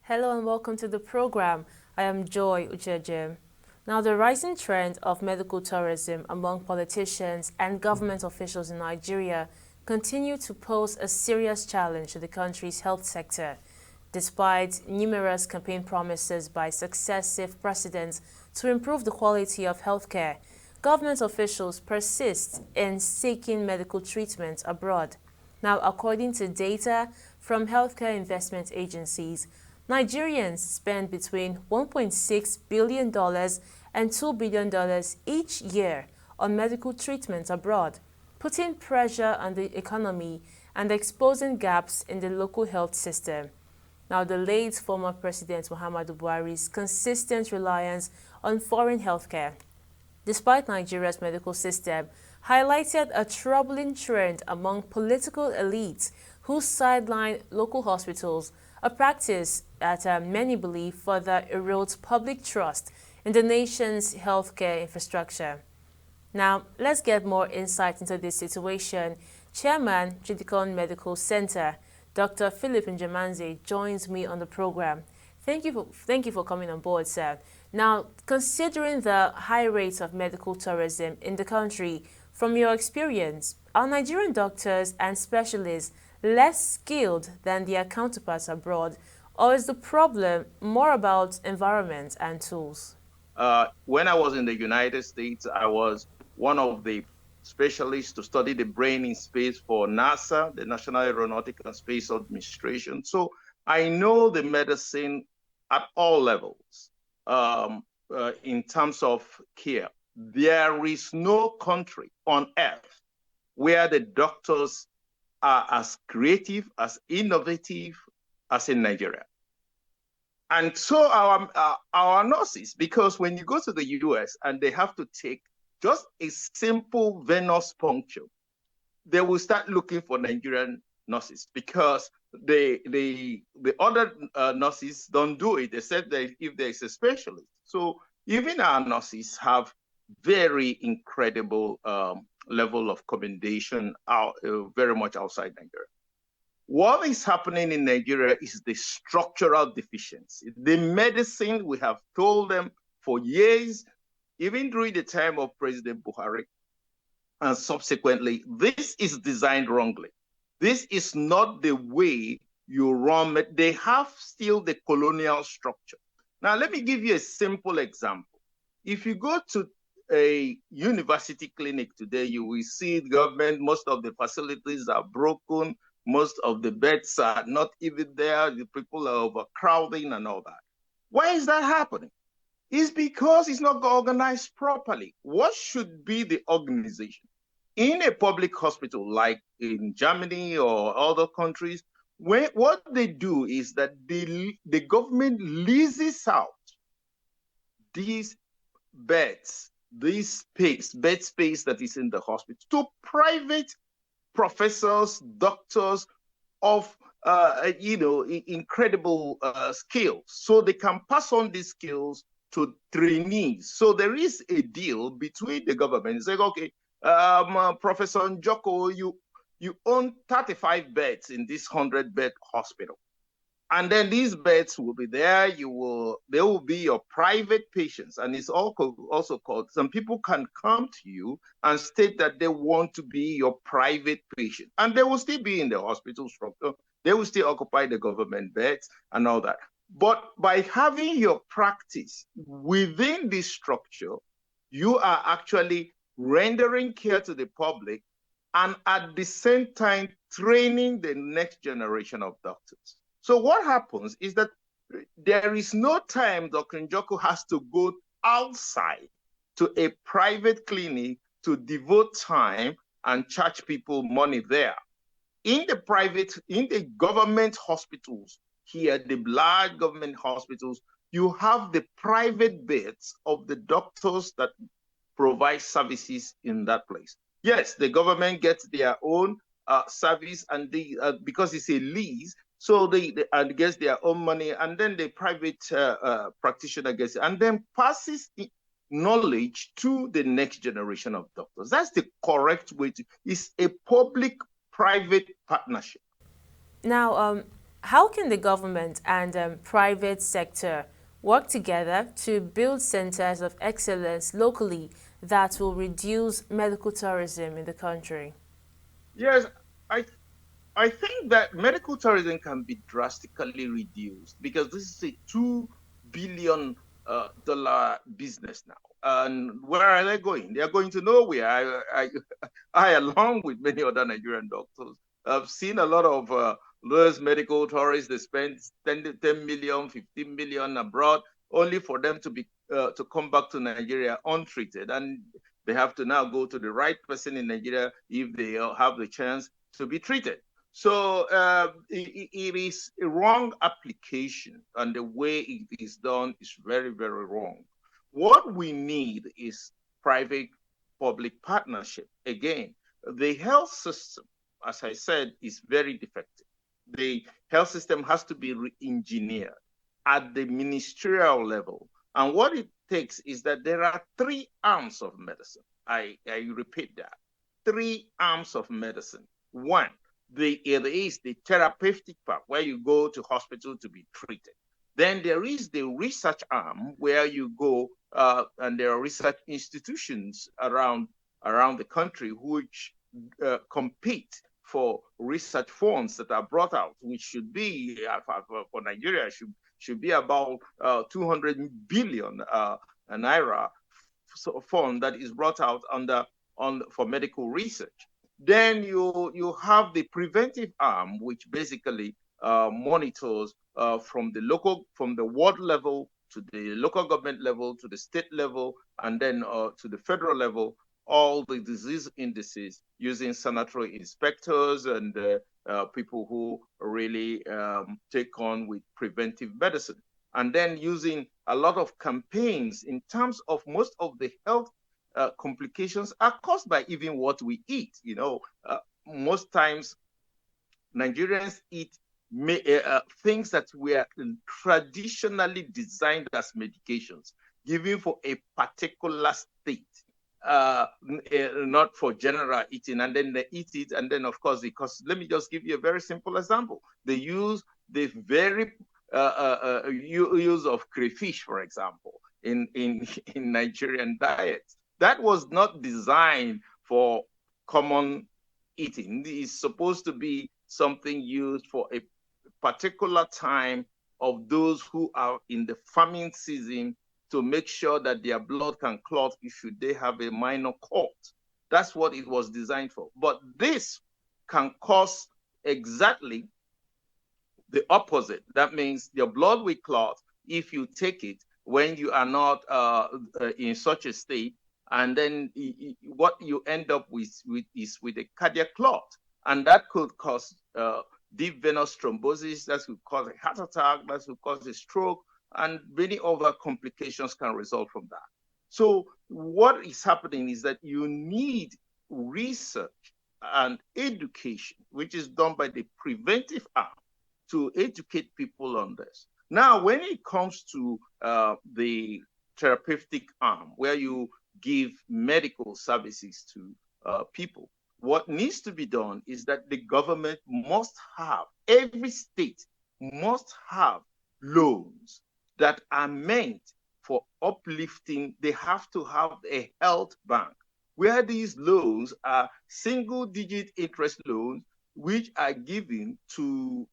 Hello and welcome to the program. I am Joy Uchejem. Now, the rising trend of medical tourism among politicians and government officials in Nigeria continue to pose a serious challenge to the country's health sector. Despite numerous campaign promises by successive presidents to improve the quality of healthcare, government officials persist in seeking medical treatment abroad. Now, according to data from healthcare investment agencies, Nigerians spend between $1.6 billion and $2 billion each year on medical treatment abroad, putting pressure on the economy and exposing gaps in the local health system. Now, the late former President Muhammadu Buhari's consistent reliance on foreign healthcare, despite Nigeria's medical system, highlighted a troubling trend among political elites who sideline local hospitals, a practice that many believe further erodes public trust in the nation's healthcare infrastructure. Now, let's get more insight into this situation. Chairman, Jidikon Medical Center, Dr. Philip Njemanze, joins me on the program. Thank you for coming on board, sir. Now, considering the high rates of medical tourism in the country, from your experience, are Nigerian doctors and specialists less skilled than their counterparts abroad, or is the problem more about environment and tools? When I was in the United States, I was one of the specialists to study the brain in space for NASA, the National Aeronautical and Space Administration. So I know the medicine at all levels in terms of care. There is no country on earth where the doctors are as creative, as innovative as in Nigeria. And so our nurses, because when you go to the US and they have to take just a simple venous puncture, they will start looking for Nigerian nurses because the other nurses don't do it, except that if there is a specialist. So even our nurses have very incredible level of commendation very much outside Nigeria. What is happening in Nigeria is the structural deficiency. The medicine, we have told them for years, even during the time of President Buhari, and subsequently, this is designed wrongly. This is not the way you run it. They have still the colonial structure. Now, let me give you a simple example. If you go to a university clinic today, you will see the government, most of the facilities are broken, most of the beds are not even there, the people are overcrowding and all that. Why is that happening? It's because it's not organized properly. What should be the organization? In a public hospital, like in Germany or other countries, what they do is that the government leases out these beds, this bed space that is in the hospital to private professors, doctors of incredible skills, so they can pass on these skills to trainees. So there is a deal between the government. It's like, okay, Professor Njoko, you own 35 beds in this 100-bed hospital. And then these beds will be there. They will be your private patients. And it's also called, some people can come to you and state that they want to be your private patient. And they will still be in the hospital structure. They will still occupy the government beds and all that. But by having your practice within this structure, you are actually rendering care to the public and at the same time training the next generation of doctors. So what happens is that there is no time Dr. Njoku has to go outside to a private clinic to devote time and charge people money there. In the government hospitals here, the large government hospitals, you have the private beds of the doctors that provide services in that place. Yes, the government gets their own service, and because it's a lease, so they gets their own money, and then the private practitioner gets it, and then passes knowledge to the next generation of doctors. That's the correct way to. It's a public-private partnership. Now, How can the government and private sector work together to build centers of excellence locally that will reduce medical tourism in the country? Yes, I I think that medical tourism can be drastically reduced because this is a $2 billion dollar business now. And where are they going? They are going to nowhere. I along with many other Nigerian doctors, have seen a lot of those medical tourists. They spend 10 million, 15 million abroad only for them to come back to Nigeria untreated. And they have to now go to the right person in Nigeria if they have the chance to be treated. So it is a wrong application, and the way it is done is very, very wrong. What we need is private-public partnership. Again, the health system, as I said, is very defective. The health system has to be re-engineered at the ministerial level. And what it takes is that there are three arms of medicine. I repeat that. Three arms of medicine. One, there is the therapeutic part where you go to hospital to be treated. Then there is the research arm where you go and there are research institutions around the country which compete for research funds that are brought out, which should be for Nigeria should be about 200 billion naira fund that is brought out for medical research. Then you have the preventive arm, which basically monitors from the ward level to the local government level to the state level and then to the federal level, all the disease indices using sanitary inspectors and people who really take on with preventive medicine. And then using a lot of campaigns in terms of most of the health complications are caused by even what we eat. Most times Nigerians eat things that were traditionally designed as medications, given for a particular state, not for general eating. And then they eat it, and then of course, because let me just give you a very simple example. They use the very use of crayfish, for example, in Nigerian diets. That was not designed for common eating. It's supposed to be something used for a particular time of those who are in the farming season to make sure that their blood can clot should they have a minor cold. That's what it was designed for. But this can cause exactly the opposite. That means your blood will clot if you take it when you are not in such a state. And then what you end up with is with a cardiac clot. And that could cause deep venous thrombosis, that could cause a heart attack, that could cause a stroke, and many other complications can result from that. So what is happening is that you need research and education, which is done by the preventive arm, to educate people on this. Now, when it comes to the therapeutic arm, where you give medical services to people, what needs to be done is that the government must have, every state must have loans that are meant for uplifting. They have to have a health bank where these loans are single-digit interest loans which are given to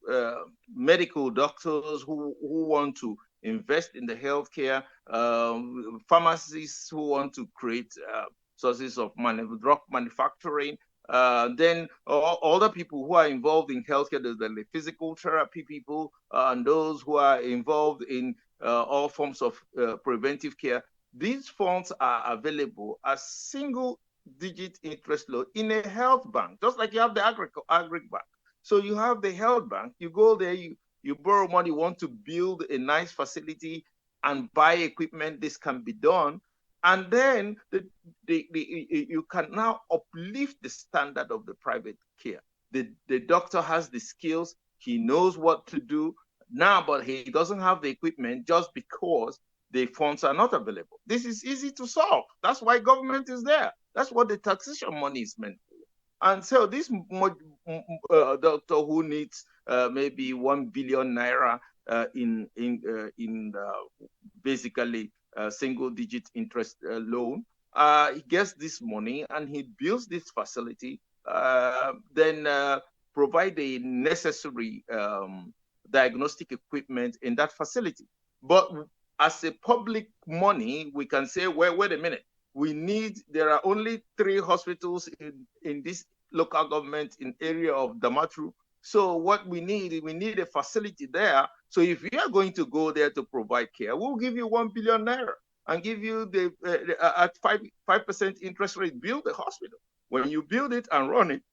medical doctors who want to invest in the healthcare, pharmacists who want to create sources of drug manufacturing, then other people who are involved in healthcare, the physical therapy people, and those who are involved in all forms of preventive care. These funds are available as single-digit interest loan in a health bank, just like you have the agri bank. So you have the health bank, you go there, you borrow money, you want to build a nice facility and buy equipment, this can be done. And then you can now uplift the standard of the private care. The doctor has the skills, he knows what to do now, but he doesn't have the equipment just because the funds are not available. This is easy to solve. That's why government is there. That's what the taxation money is meant for. And so this doctor who needs maybe 1 billion naira in basically single digit interest loan, he gets this money and he builds this facility, then provide the necessary diagnostic equipment in that facility. But as a public money, we can say, well, wait a minute, there are only 3 hospitals in this local government in area of Damatru. So what we need a facility there. So if we are going to go there to provide care, we'll give you 1 billion naira and give you the at 5% interest rate, build the hospital. When you build it and run it,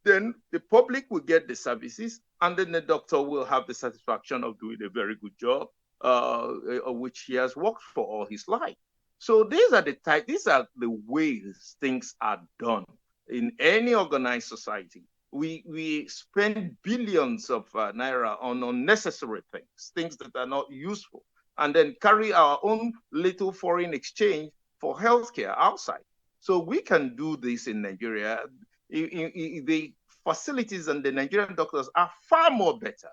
then the public will get the services, and then the doctor will have the satisfaction of doing a very good job, which he has worked for all his life. So these are the ways things are done in any organized society. We spend billions of naira on unnecessary things that are not useful, and then carry our own little foreign exchange for healthcare outside. So we can do this in Nigeria. The facilities and the Nigerian doctors are far more better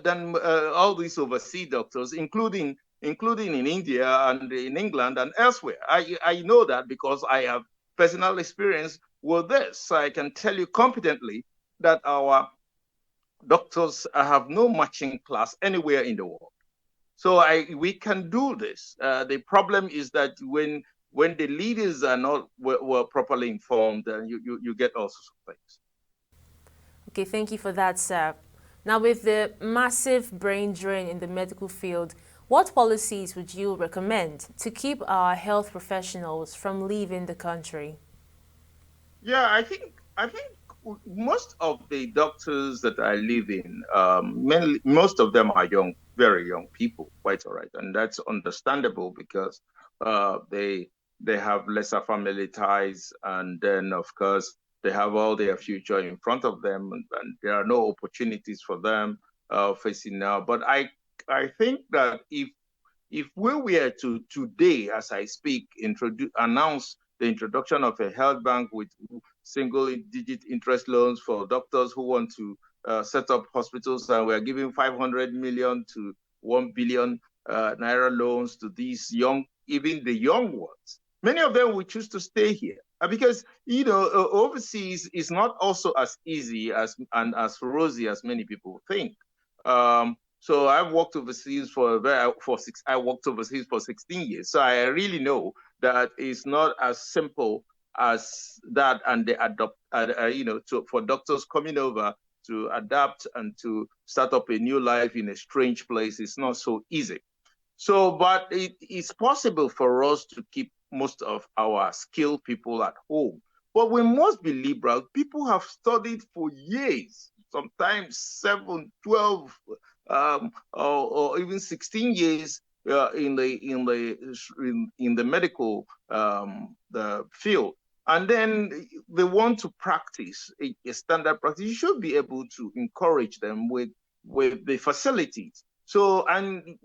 than all these overseas doctors, including in India and in England and elsewhere. I know that because I have personal experience with this. I can tell you competently that our doctors have no matching class anywhere in the world. So we can do this. The problem is that when the leaders are not were properly informed, then you get all sorts of things. Okay, thank you for that, sir. Now, with the massive brain drain in the medical field, what policies would you recommend to keep our health professionals from leaving the country? Yeah, I think most of the doctors that I live in, most of them are young, very young people, quite all right, and that's understandable because they have lesser family ties, and then of course they have all their future in front of them, and there are no opportunities for them facing now. But I think that if we were to today, as I speak, announce the introduction of a health bank with single-digit interest loans for doctors who want to set up hospitals, and we're giving 500 million to 1 billion naira loans to these young, even the young ones. Many of them will choose to stay here because overseas is not also as easy and as rosy as many people think. So I've worked overseas I worked overseas for 16 years. So I really know that it's not as simple as that, and they adopt, for doctors coming over to adapt and to start up a new life in a strange place. It's not so easy. So, but it's possible for us to keep most of our skilled people at home. But we must be liberal. People have studied for years, sometimes 7, 12, or even 16 years in the medical the field, and then they want to practice a standard practice. You should be able to encourage them with the facilities. So, and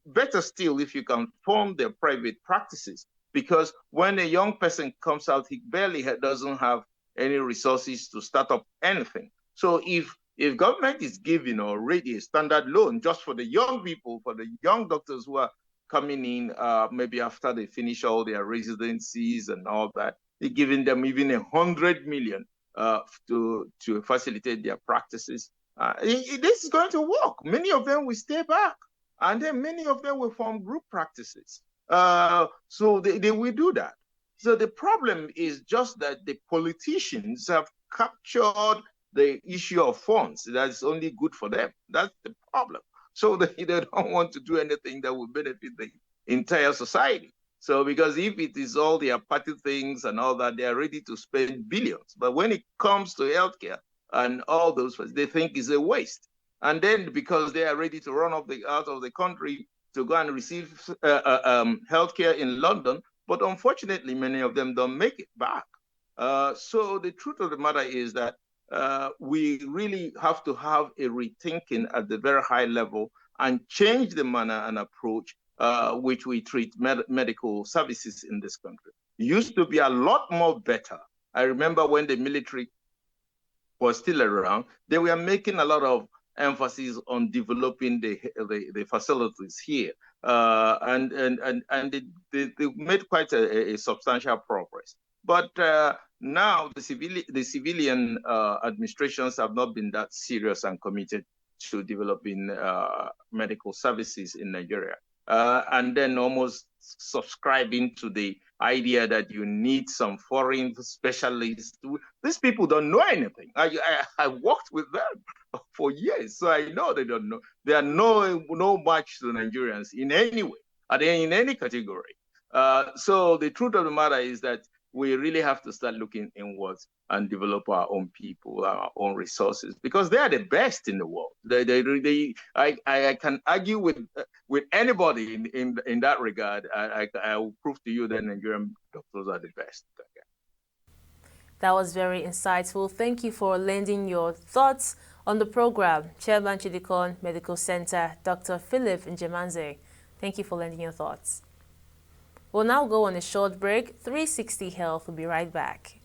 better still, if you can form their private practices, because when a young person comes out, he barely doesn't have any resources to start up anything. So if government is giving already a standard loan just for the young people, for the young doctors who are coming in, maybe after they finish all their residencies and all that, they're giving them even 100 million to facilitate their practices. This is going to work. Many of them will stay back, and then many of them will form group practices. So they will do that. So the problem is just that the politicians have captured the issue of funds. That's only good for them. That's the problem. So they don't want to do anything that will benefit the entire society. So because if it is all their party things and all that, they are ready to spend billions. But when it comes to healthcare and all those, they think is a waste. And then because they are ready to run out of the country to go and receive healthcare in London, but unfortunately, many of them don't make it back. So the truth of the matter is that we really have to have a rethinking at the very high level and change the manner and approach which we treat medical services in this country. It used to be a lot more better. I remember when the military was still around, they were making a lot of emphasis on developing the facilities here. And they made quite a substantial progress. But now the civilian administrations have not been that serious and committed to developing medical services in Nigeria. And then almost subscribing to the idea that you need some foreign specialists. These people don't know anything. I worked with them for years, so I know they don't know. They are no match to Nigerians in any way, in any category. So the truth of the matter is that we really have to start looking inwards and develop our own people, our own resources, because they are the best in the world. I can argue with anybody in that regard. I will prove to you that Nigerian doctors are the best. That was very insightful. Thank you for lending your thoughts on the program. Chairman Chidikon Medical Center, Dr. Philip Njemanze. Thank you for lending your thoughts. We'll now go on a short break. 360 Health will be right back.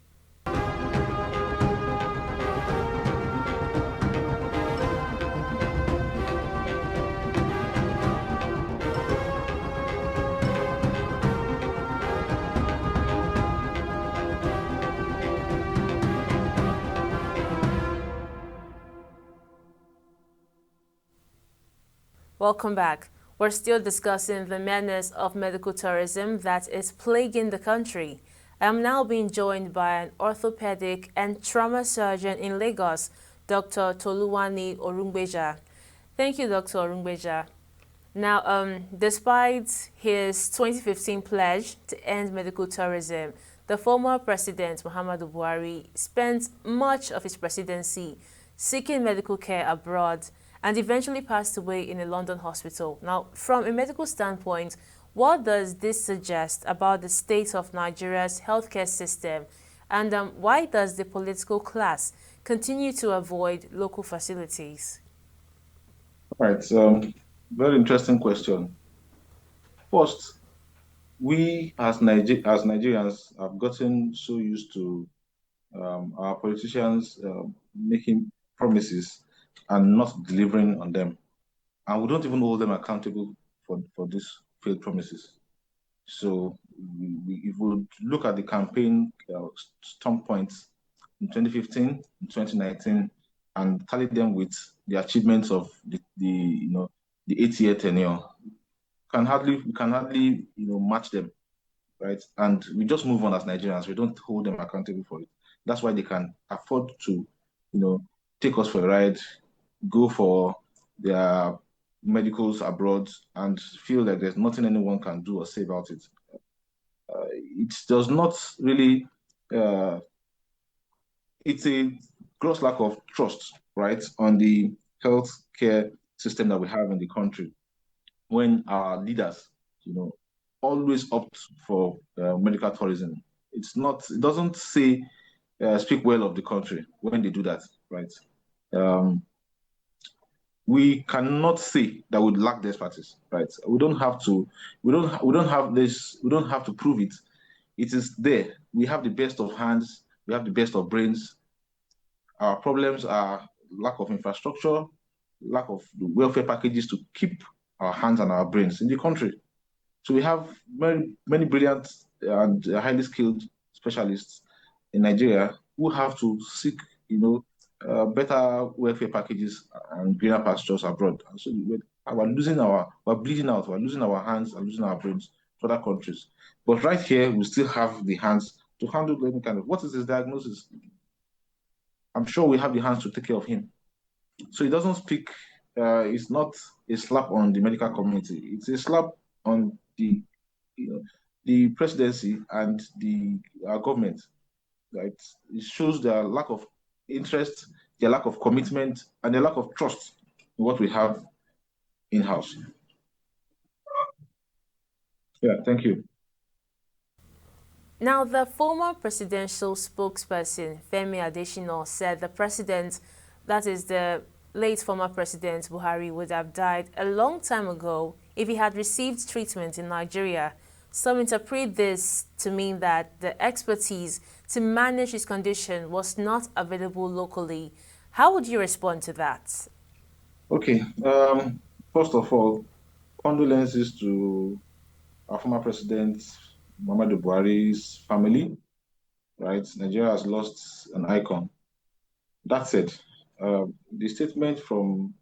Welcome back. We're still discussing the menace of medical tourism that is plaguing the country. I am now being joined by an orthopedic and trauma surgeon in Lagos, Dr. Toluwani Orungbeja. Thank you, Dr. Orungbeja. Now, despite his 2015 pledge to end medical tourism, the former president, Muhammadu Buhari, spent much of his presidency seeking medical care abroad and eventually passed away in a London hospital. Now, from a medical standpoint, what does this suggest about the state of Nigeria's healthcare system, and why does the political class continue to avoid local facilities? All right, very interesting question. First, we as Nigerians have gotten so used to our politicians making promises and not delivering on them. And we don't even hold them accountable for these failed promises. So if we look at the campaign strong points in 2015, in 2019, and tally them with the achievements of the 8-year tenure, we can hardly match them, right? And we just move on as Nigerians. We don't hold them accountable for it. That's why they can afford to, take us for a ride, go for their medicals abroad, and feel like there's nothing anyone can do or say about it. It does not really, it's a gross lack of trust, right, on the healthcare system that we have in the country when our leaders, always opt for medical tourism. It doesn't speak well of the country when they do that, right? We cannot say that we lack the expertise, right? We don't have to prove it. It is there. We have the best of hands, we have the best of brains. Our problems are lack of infrastructure, lack of welfare packages to keep our hands and our brains in the country. So we have many brilliant and highly skilled specialists in Nigeria who have to seek, better welfare packages and greener pastures abroad. And so we're bleeding out, we're losing our hands and losing our brains to other countries. But right here, we still have the hands to handle any kind of, what is his diagnosis? I'm sure we have the hands to take care of him. So it doesn't speak, it's not a slap on the medical community. It's a slap on the presidency and our government. Right? It shows their lack of interest, their lack of commitment, and their lack of trust in what we have in-house. Yeah, thank you. Now, the former presidential spokesperson, Femi Adesinas, said the president, that is the late former president Buhari, would have died a long time ago if he had received treatment in Nigeria. Some interpret this to mean that the expertise to manage his condition was not available locally. How would you respond to that? Okay. First of all, condolences to our former president, Muhammadu Buhari's family, right? Nigeria has lost an icon. That said, the statement from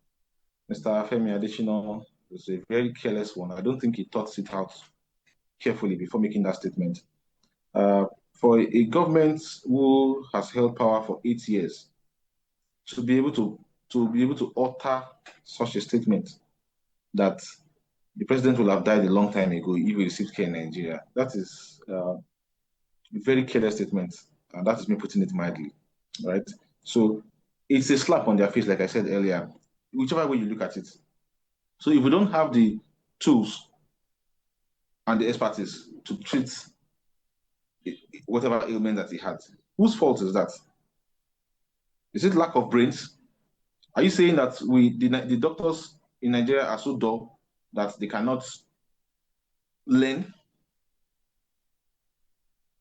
Mr. Femi Adesinas was a very careless one. I don't think he thought it out carefully before making that statement. For a government who has held power for 8 years to be able to utter such a statement that the president will have died a long time ago if he received care in Nigeria, that is a very careless statement, and that is me putting it mildly, right? So it's a slap on their face, like I said earlier, whichever way you look at it. So if we don't have the tools and the expertise to treat whatever ailment that he had, whose fault is that? Is it lack of brains? Are you saying that the doctors in Nigeria are so dull that they cannot learn?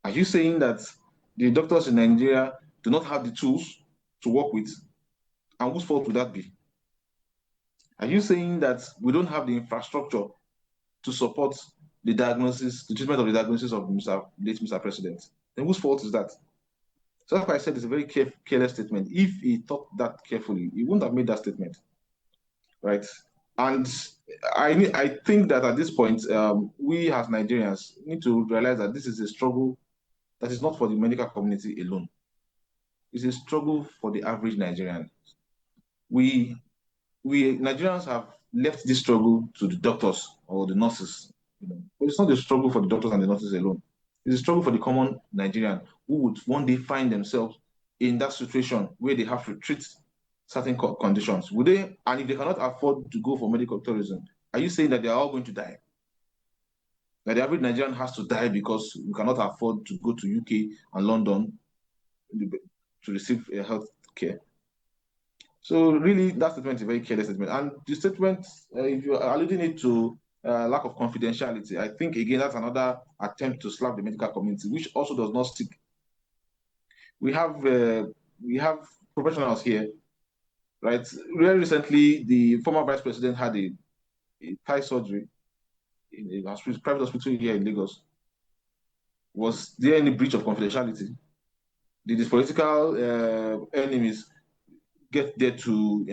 Are you saying that the doctors in Nigeria do not have the tools to work with? And whose fault would that be? Are you saying that we don't have the infrastructure to support the diagnosis, the treatment of the diagnosis of late Mr. President? Then whose fault is that? So that's why I said it's a very careless statement. If he thought that carefully, he wouldn't have made that statement, right? And I think that at this point, we as Nigerians need to realize that this is a struggle that is not for the medical community alone. It's a struggle for the average Nigerian. We Nigerians have left this struggle to the doctors or the nurses. But it's not a struggle for the doctors and the nurses alone. It's a struggle for the common Nigerian who would one day find themselves in that situation where they have to treat certain conditions. Would they, and if they cannot afford to go for medical tourism, are you saying that they are all going to die? That the average Nigerian has to die because we cannot afford to go to UK and London to receive health care? So really, that statement is a very careless statement. And the statement, if you're alluding it to lack of confidentiality, I think, again, that's another attempt to slap the medical community, which also does not stick. We have professionals here, right? Very recently, the former vice president had a thigh surgery in a private hospital here in Lagos. Was there any breach of confidentiality? Did his political enemies get there to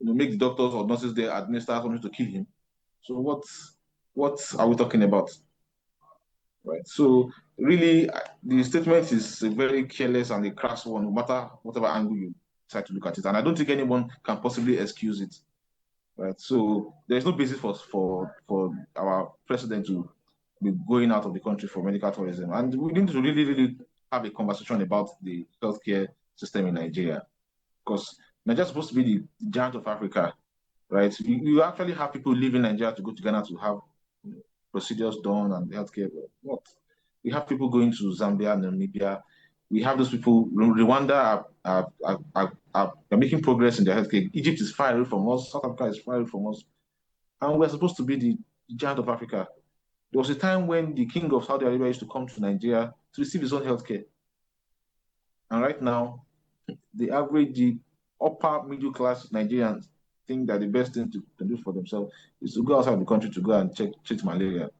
make the doctors or nurses there administer something to kill him? So what are we talking about? Right. So really, the statement is a very careless and a crass one, no matter whatever angle you try to look at it. And I don't think anyone can possibly excuse it. Right. So there's no basis for our president to be going out of the country for medical tourism. And we need to really have a conversation about the healthcare system in Nigeria, because Nigeria is supposed to be the giant of Africa, right? You actually have people leaving Nigeria to go to Ghana to have procedures done and healthcare. What? We have people going to Zambia, Namibia. We have those people. Rwanda are making progress in their healthcare. Egypt is far away from us. South Africa is far away from us. And we're supposed to be the giant of Africa. There was a time when the king of Saudi Arabia used to come to Nigeria to receive his own healthcare. And right now, the upper middle class Nigerians think that the best thing to do for themselves is to go outside the country to go and treat malaria.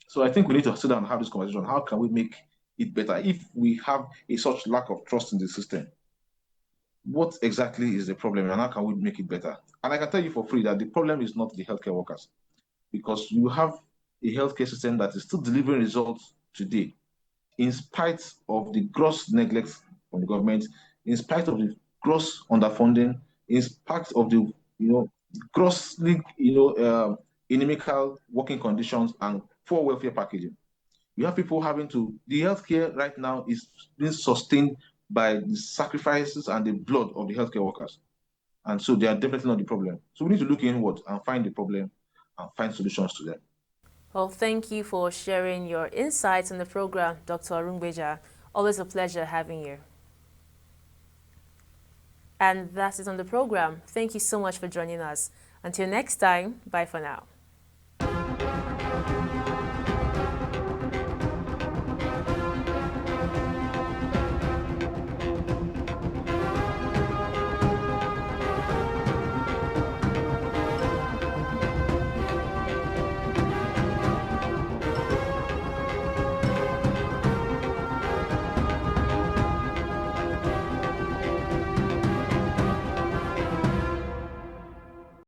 So I think we need to sit down and have this conversation. How can we make it better if we have such lack of trust in the system? What exactly is the problem and how can we make it better? And I can tell you for free that the problem is not the healthcare workers, because you have a healthcare system that is still delivering results today, in spite of the gross neglect from the government, in spite of the gross underfunding, in spite of the grossly inimical working conditions and poor welfare packaging. You have people the healthcare right now is being sustained by the sacrifices and the blood of the healthcare workers. And so they are definitely not the problem. So we need to look inward and find the problem and find solutions to them. Well, thank you for sharing your insights on the program, Dr. Arungbeja. Always a pleasure having you. And that's it on the program. Thank you so much for joining us. Until next time, bye for now.